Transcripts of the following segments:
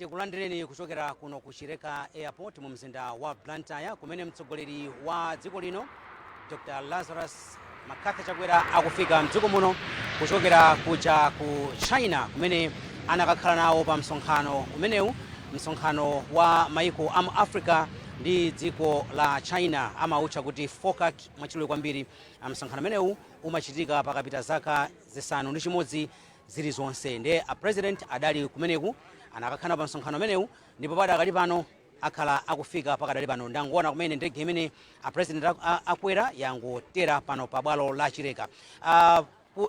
Tikulandireni kuchokera kuno Kuchokela Airport mu mzinda wa Blantyre kumene mtsogoleri wa dziko lino Dr. Razarus Chakwera akufika mdziko muno kuchokera kuja ku China kumene anakakhala nawo pa msonkhano umenewu, msonkhano wa maiko Amafika ndi dziko la China amautcha kuti FOCAC mwachidule kwambiri. Msonkhano umenewu umachitika pakapita zaka zisanu ndi chimodzi zilizonse, nde a president adali kumeneku anakakhala pa msonkhano umenewu, ndipo padakali pano akhala akufika pakadali pano. Ndangoona kumene ndege imene a president akwera yangotera pano pa bwalo la Chileka.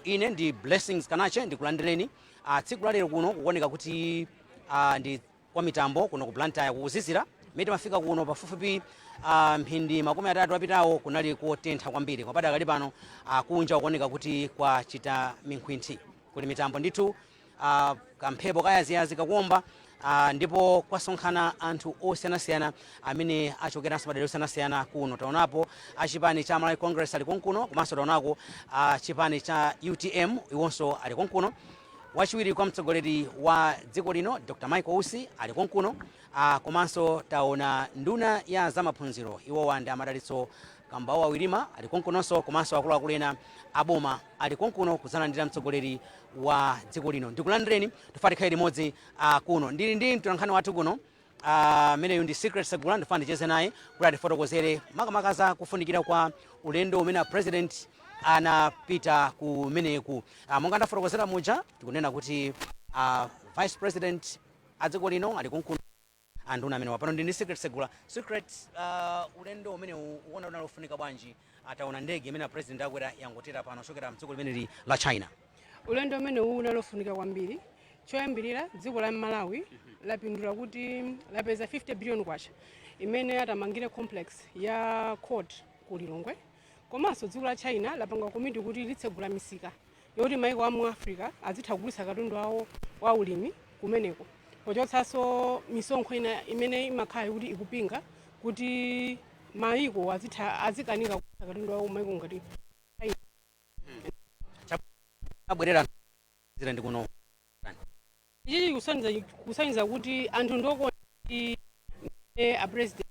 Ine ndi Blessings Kanache ndikulandireni tsiku lalero kuno kuoneka kuti ndi kwa mitambo kuno ku Blantyre kuzizira mete mafika kuno pafupifupi mphindi makumi atatu apitawo kunali kotentha kwambiri, kwa padakali pano kunja kuoneka kuti kwachita minkhwinthi kuli mitambo ndithu, kamphepo kayaziyazi kakuomba, ndipo kwasonkhana anthu osiyanasiyana amene achokeranso madera osiyanasiyana kuno. Taonapo achipani cha Malawi Congress ali konkuno, komanso taonako chipani cha UTM iwonso ali konkuno. Wachiwiri kwa mtsogoleri wa dziko lino Dr. Michael Usi ali konkuno, komanso taona nduna ya zamaphunziro iwowa ndi amadalitso Kambawa Wirima ali konkunonso, komanso akuluakulu ena aboma ali konkuno kuzalandira mtsogoleri wa dziko lino. Ndikulandireni tifatikhaye limodzi kuno. Ndili ndi mtolankhani wathu kuno ameneyu ndi Secret Segula, ndifuna ndicheze naye kuti atifotokozere makamaka za kufunikira kwa ulendo umene president anapita kumeneku. Monga ndafotokozera muja tikunena kuti vice president a dziko lino ali konkuno, anduna amene wapano ndi Secret Segula. Secret, ulendo umene uona unalofunika bwanji ataona ndege imene president akwera yangotera pano kuchokera mdziko limene la China? Ulendo umene unalofunika kwambiri. Choyambirira dziko la Malawi lapindula kuti lapeza 50 billion kwacha imene atamangire complex ya court ku Lilongwe, komanso dziko la China lapanga komiti kuti litsegula misika yoti maiko amu Africa azitha kugulitsa katundu awo wa ulimi kumeneko, pochotsanso misonkho ina imene imakhala kuti ikupinga kuti maiko azikanika kugulitsa katundu awo maiko ngati abwerera ndi kuno. Ichi kusaniza kuti anthu ndoko a president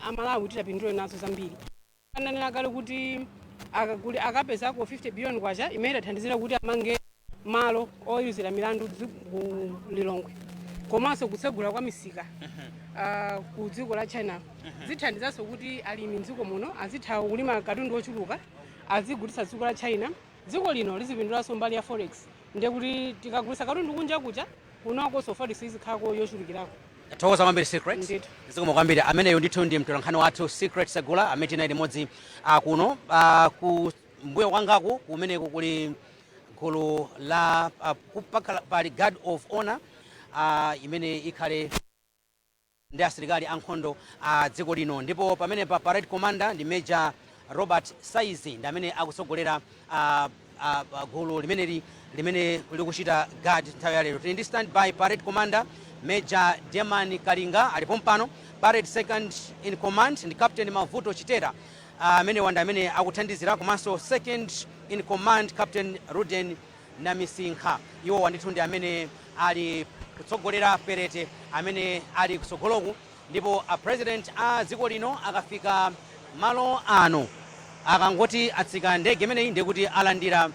Amalawi titapindule nazo zambiri. Ananena kale kuti akapeza ko 50 billion kwacha imene ithandizira kuti amange malo oyuzira milandu ku Lilongwe, komanso kutsegula kwa misika ku dziko la China zithandizanso kuti alimi mdziko muno azitha kulima katundu ochuluka azigulitsa dziko la China. Dziko lino lizipindulanso mbali ya forex, ndiye kuti tikagulitsa katundu kunja kuja kunoko so forex izikhako yochulukirako. Toza kwambiri Secret. Zikomo kwambiri. Ameneyo ndithu ndi mtolankhani wathu Secret Segula amene tinayi limodzi kuno ku mbuyo kwangaku kumeneko kuli gulu la pali guard of honor imene ikhale ndi asilikali ankhondo dziko lino, ndipo pamene pa parade commander ndi Major Robert Saizi ndi amene akusogolera gulu limene likuchita guard nthawi ya lero. Tili ndi standby parade commander Major Demani Kalinga alipo mpano, parade second in command ndi Captain Mavuto Chitera amene wanda amene akuthandizira, komanso second in command Captain Ruden Namisinkha. Iwo wandithu ndi amene ali kutsogolera perete amene ali kusogoloku, ndipo a president a dziko lino akafika malo ano akangoti atsika ndege imeneyi ndiye kuti alandira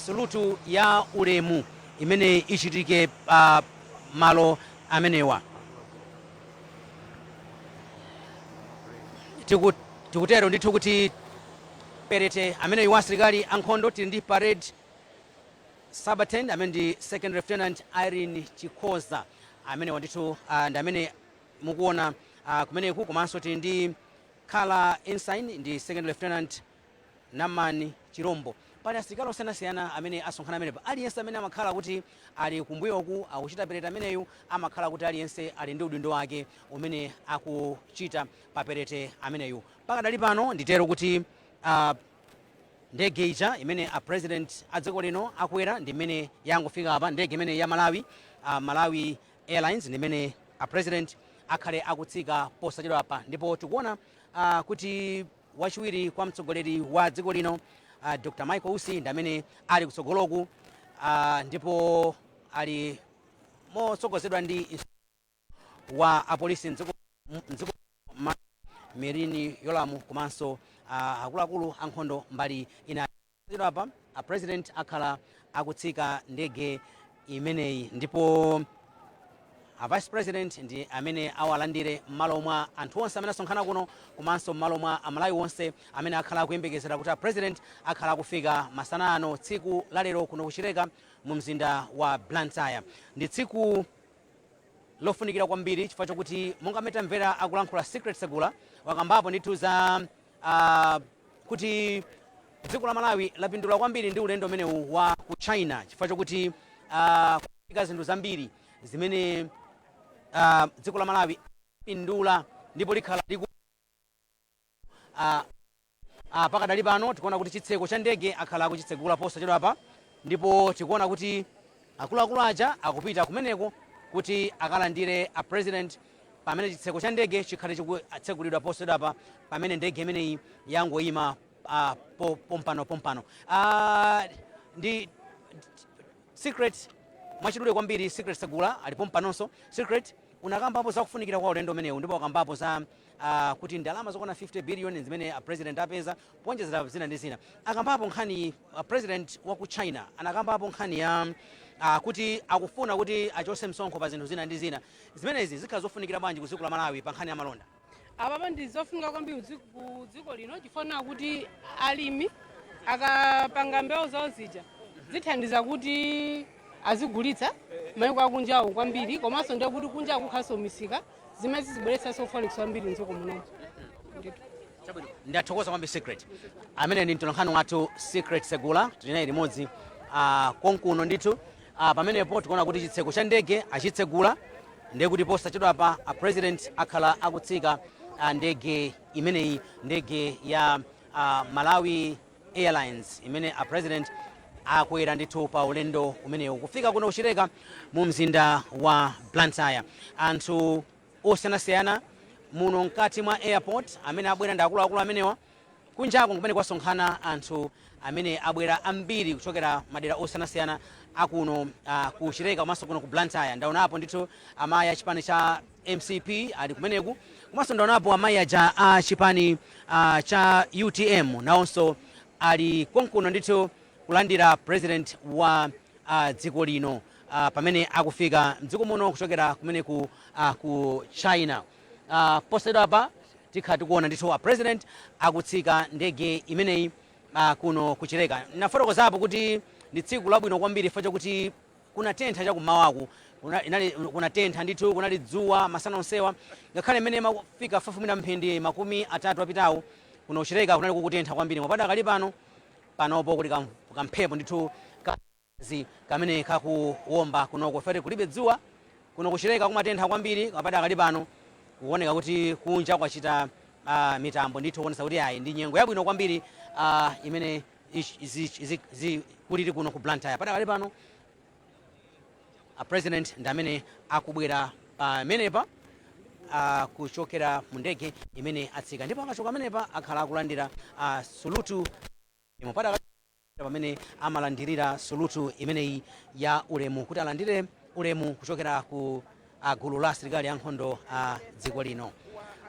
sulutu ya ulemu imene ichitike malo amenewa. Tikutero ndithu kuti perete amene iwa asilikali ankhondo tili ndi parade subaltern amene ndi second lieutenant Irene Chikoza amene wandithu ndi amene mukuona kumeneku, komanso tili ndi Kala Ensign ndi second lieutenant Namani Chirombo. Pali asilikali osiyanasiyana amene asonkhana amenepa, aliyense amene amakhala kuti ali kumbuyoku akuchita perete ameneyu amakhala kuti aliyense ali ndi udindo wake umene akuchita pa perete ameneyu. Pakadali pano nditero kuti ndege ija imene a president a dziko lino akwera ndi imene yangofika apa, ndege imene ya Malawi Airlines ndi imene a president akhale akutsika posachedwa apa, ndipo tikuona kuti wachiwiri kwa mtsogoleri wa dziko lino Dr. Michael Usi ndi amene ali kutsogoloku ndipo ali motsogozedwa ndi wa apolisi mdziko Mirini Yolamu komanso akuluakulu ankhondo mbali ina apa a president akhala akutsika ndege imeneyi ndipo a vice president ndi amene awalandire m'malo mwa anthu onse amene asonkhana kuno komanso m'malo mwa amalawi onse amene akhala akuyembekezera kuti a president akhala akufika masana ano tsiku lalero kuno kuchireka mu mzinda wa Blantyre. Ndi tsiku lofunikira kwambiri chifukwa chokuti monga metamvera akulankhula Secret Segula wakambapo ndithu za kuti dziko la Malawi lapindula kwambiri ndi ulendo umenewu wa ku China chifukwa chokuti kufika zinthu zambiri zimene dziko la Malawi pindula ndipo likhala liku pakadali pano tikuona kuti chitseko cha ndege akhala akuchitsegula posachedwa apa ndipo tikuona kuti akuluakulu aja akupita kumeneko kuti akalandire a president pamene chitseko cha ndege chikhale chikutsegulidwa posachedwa apa pamene ndege imeneyi yangoyima pompano ndi Secret mwachidule kwambiri Secret Segula alipo mpanonso. Secret unakambapo za kufunikira kwa ulendo umenewu ndipo wakambapo za kuti ndalama zokwana 50 billion zimene a president apeza ponjezera zina ndi zina. Akambapo nkhani president wa ku China anakambapo nkhani ya kuti akufuna kuti achose msonkho pa zinthu zina ndi zina. Zimenezi zikhala zofunikira bwanji ku dziko la Malawi pa nkhani ya malonda? Apa ndi zofunika kwambiri ku dziko lino chifukwa kuti alimi akapanga mbewu zawo zija zithandiza kuti azigulitsa mayiko akunjawo kwambiri komanso ndiye kuti kunja kukhaso misika zimene zibweretsa forex kwambiri mdziko muno. Ndathokoza kwambiri Secret amene ndi mtolankhani wathu Secret Segula tinayi limodzi konkuno ndithu pamenepo tikuona kuti chitseko cha ndege achitsegula ndiye kuti posachedwa apa a president akhala akutsika ndege imeneyi ndege ya Malawi Airlines imene a president akwera ndithu pa ulendo umenewu kufika kuno kuchireka mu mzinda wa Blantyre. Anthu osiyanasiyana muno mkati mwa airport amene abwera ndi akuluakulu amenewa kunjako kumene kwasonkhana anthu amene abwera ambiri kuchokera madera osiyanasiyana akuno kuchireka komanso kuno ku Blantyre. Ndaonapo ndithu amayi a chipani cha MCP ali kumeneku komanso ndaonapo amayi aja a chipani cha UTM nawonso ali konkuno ndithu kulandira president wa dziko lino pamene akufika mdziko muno kuchokera kumene ku China. Posachedwa apa tikhala tikuona ndithu a president akutsika ndege imeneyi kuno kuchireka. Nafotokozapo kuti ndi tsiku labwino kwambiri chifukwa chokuti kunatentha chakummawaku kunatentha ndithu kunali dzuwa masana onsewa ngakhale mmene mafika fafumira mphindi makumi atatu apitawo kuno kuchireka kunali kukutentha kwambiri mwapada kali panopo kuti kamphepo ndithu kazi kamene kakuwomba kunoko fere kulibe dzuwa kuno kuchireka kumatentha kwambiri mwapada kali pano kuoneka kuti kunja kwachita mitambo ndithu kuonesa kuti ayi ndi nyengo yabwino kwambiri imene kuliri kuno ku Blantyre. Pada kali pano a president ndi amene akubwera pamenepa kuchokera mu ndege imene atsika ndipo akachoka pamenepa akhala akulandira sulutu pada pamene amalandirira sulutu imeneyi ya ulemu kuti alandire ulemu kuchokera ku gulu la asilikali ankhondo dziko lino.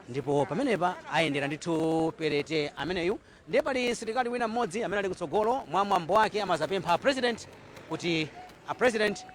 Ndipo pamenepa ayendera ndithu perete ameneyu ndiye pali asilikali wina mmodzi amene ali kutsogolo mwa mwambo wake amazapempha president kuti a president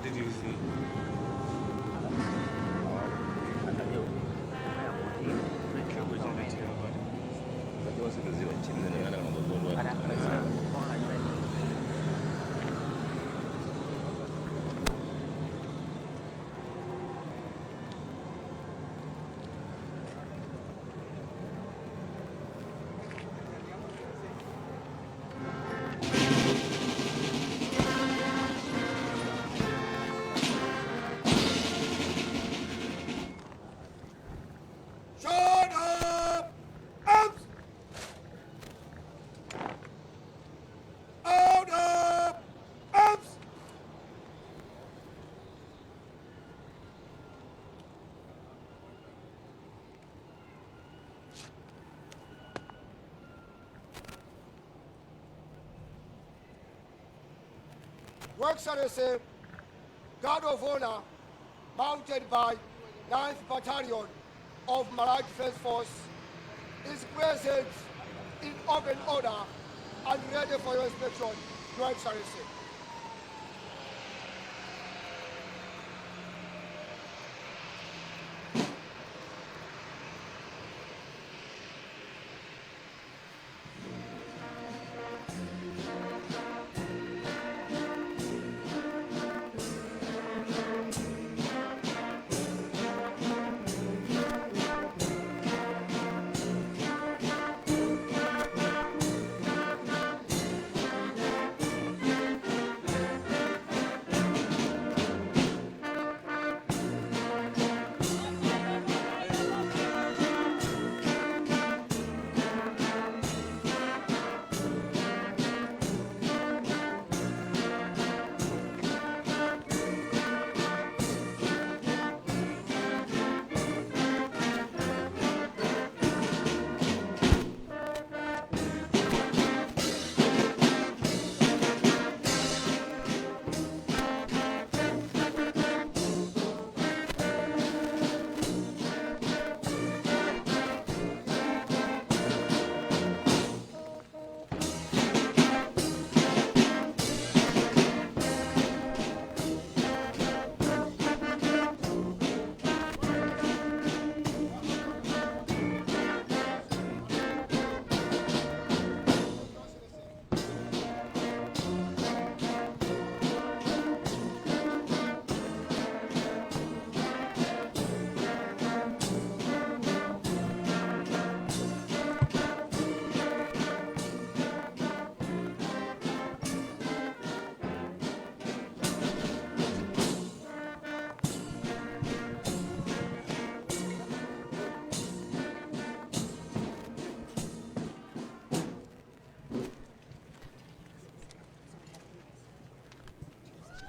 What did you see? Your Excellency, Guard of Honor, mounted by 9th Battalion of Malawi Defense Force, is present in open order and ready for your inspection, Your Excellency.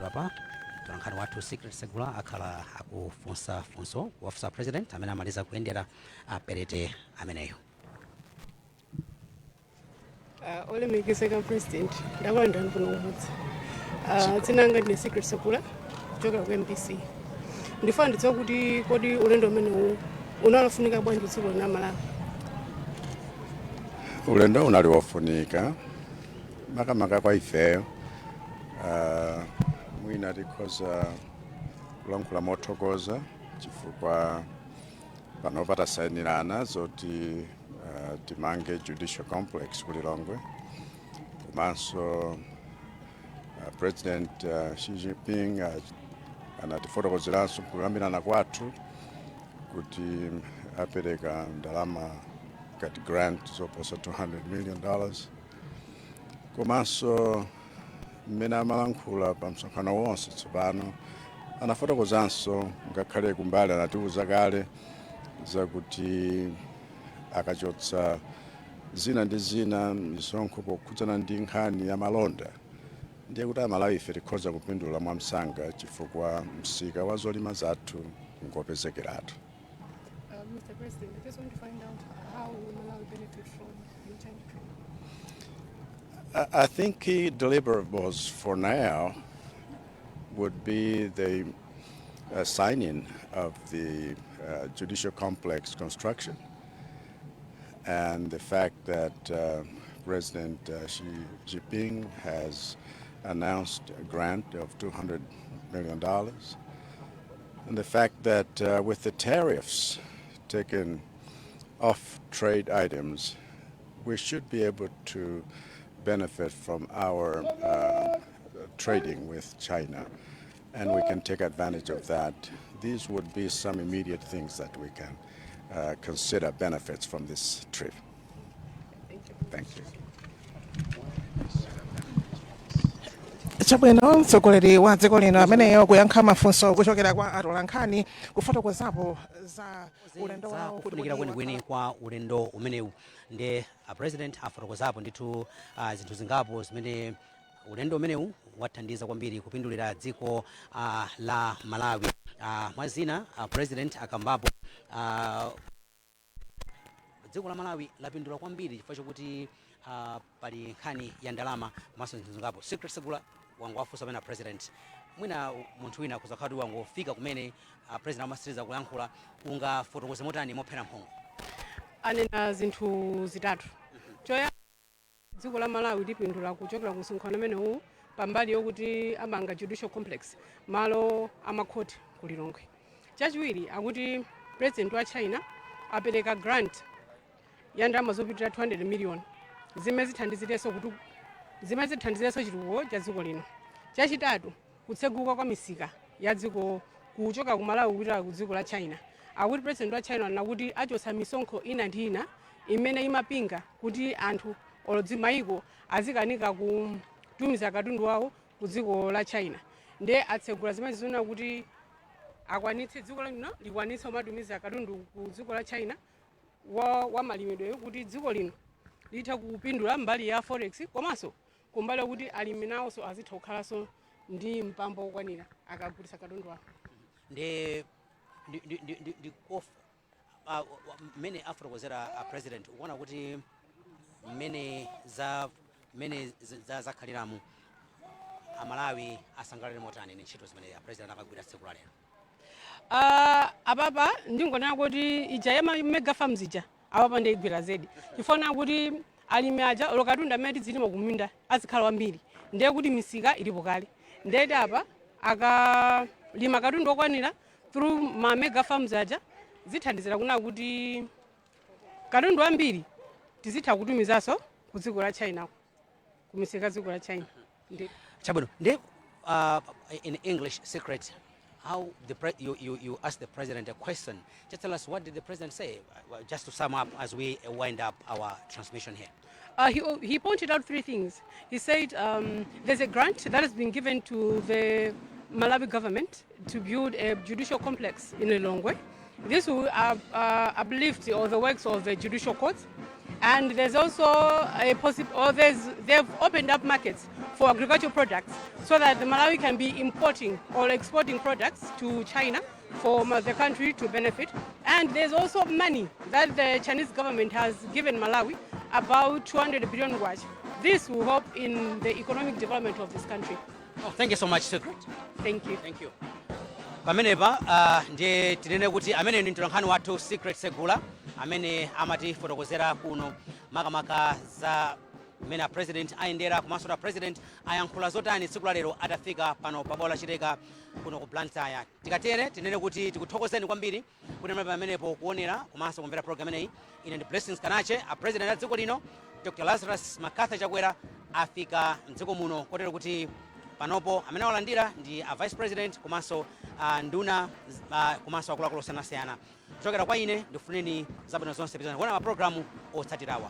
Rapa tunankhala wathu secret segula akhala akufunsa funso ku office of president amene amaliza kuyendera aperete ameneyo. Olemekezeka president ndakulandani kuno kumudzi tsinanga ndine secret segula kuchokera ku MDC ndifuna ndidziwa kuti kodi ulendo umenewu unalofunika bwanji dziko la Malawi. Ulendo unali wofunika makamaka kwa ifeyo mwina tikhoza kulankhula mothokoza chifukwa pano patasayinirana zoti timange judicial complex ku Lilongwe komanso President Xi Jinping anatifotokozeranso kuyambirana kwathu kuti apereka ndalama ngati grant zoposa $200 million komanso mmene amalankhula pa msonkhano wonse tsopano anafotokozanso ngakhale kumbali anatiuza kale zakuti akachotsa zina ndi zina misonkho pokhudzana ndi nkhani ya malonda ndiye kuti Amalawi ife tikhoza kupindula mwamsanga chifukwa msika wa zolima zathu ngopezekeratu. Mr. President, I just want to find out how will Malawi benefit from the change. I think key deliverables for now would be the signing of the judicial complex construction and the fact that President Xi Jinping has announced a grant of $200 million. And the fact that with the tariffs taken off trade items, we should be able to benefit from our trading with China, and we can take advantage of that. These would be some immediate things that we can consider benefits from this trip. Thank you. Chabwino mtsogoleri wa dziko lino ameneyo kuyankha mafunso kuchokera kwa atolankhani kufotokozapo za ulendo wawo kufunikira kwenikweni kwa ulendo umenewu ndi president afotokozapo ndithu zinthu zingapo zimene ulendo umenewu wathandiza kwambiri kupindulira dziko la Malawi. Mwazina president akambapo dziko la Malawi lapindula kwambiri chifukwa chokuti pali nkhani ya ndalama komanso zinthu zingapo. Secret Segula wangu wafunsa pamene president mwina munthu wina kuzakhala wangofika kumene president amasiriza kuyankhula ungafotokoze motani mophera mphongo? Anena zinthu zitatu. Choya dziko la Malawi lipindula kuchokera ku msonkhano umenewu pambali yokuti amanga judicial complex malo amakhoti ku Lilongwe. Chachiwiri akuti president wa China apereka grant ya ndalama zopitira 200 million zimene zithandizireso chitukuko cha dziko lino. Chachitatu kutseguka kwa misika ya dziko kuchoka ku Malawi kupita ku dziko la China. Akuti president wa China anakuti achosa misonkho ina ndi ina imene imapinga kuti anthu olodzimaiko azikanika kutumiza katundu wawo ku dziko la China. Nde atsegula zimene zinaona kuti akwanitse dziko lino likwanitse kumatumiza katundu ku dziko la China wa malimidwe kuti dziko lino litha kupindula mbali ya forex komanso kumbali kuti alimi nawonso azitha kukhalanso ndi mpambo wokwanira akagulitsa katundu wawo. Ndi mmene afotokozera president ukuona kuti mmene zakhaliramu Amalawi asangalale motani ndi ntchito zimene president akagwira tsiku la lero? Apapa ndingonena kuti ija ya mega farms ija apapa ndiyigwira zedi chifukwa kuti alimi aja olokatunda amene tizilima kuminda azikhala wambiri ndiye kuti misika ilipo kale ndiyeti apa akalima katundu okwanira through ma mega farms aja zithandizira kuna kuti katundu wambiri tizitha kutumizanso ku dziko la China ku misika dziko la China. Chabwino in English Secret, how you asked the president a question. Just tell us, what did the president say? Just to sum up as we wind up our transmission here. He pointed out three things. He said there's a grant that has been given to the Malawi government to build a judicial complex in Lilongwe. This will uplift all the works of the judicial courts. And there's also they've opened up markets for agricultural products so that the Malawi can be importing or exporting products to China for the country to benefit. And there's also money that the Chinese government has given Malawi, about 200 billion kwacha. This will help in the economic development of this country. Oh, thank you so much, Secret. Thank you. Thank you. Pamenepa ndiye tinene kuti amene ndi mtolankhani wathu Secret Segula amene amatifotokozera kuno makamaka za mmene president ayendera komanso ta president ayankhula zotani tsiku la lero atafika pano pa bwalo la Chiteka kuno ku Blantyre. Tikatere tinene kuti tikuthokozeni kwambiri kuti muli pamenepo kuonera komanso kumvera program ineyi. Ine ndi Blessings Kanache, a president a dziko lino Dr. Razarus Chakwera afika mdziko muno kotero kuti panopo amene walandira ndi a vice president komanso nduna komanso akuluakulu osiyanasiyana. Kuchokera kwa ine ndifuneni zabwino zonse pitani kuona maprogramu otsatirawa.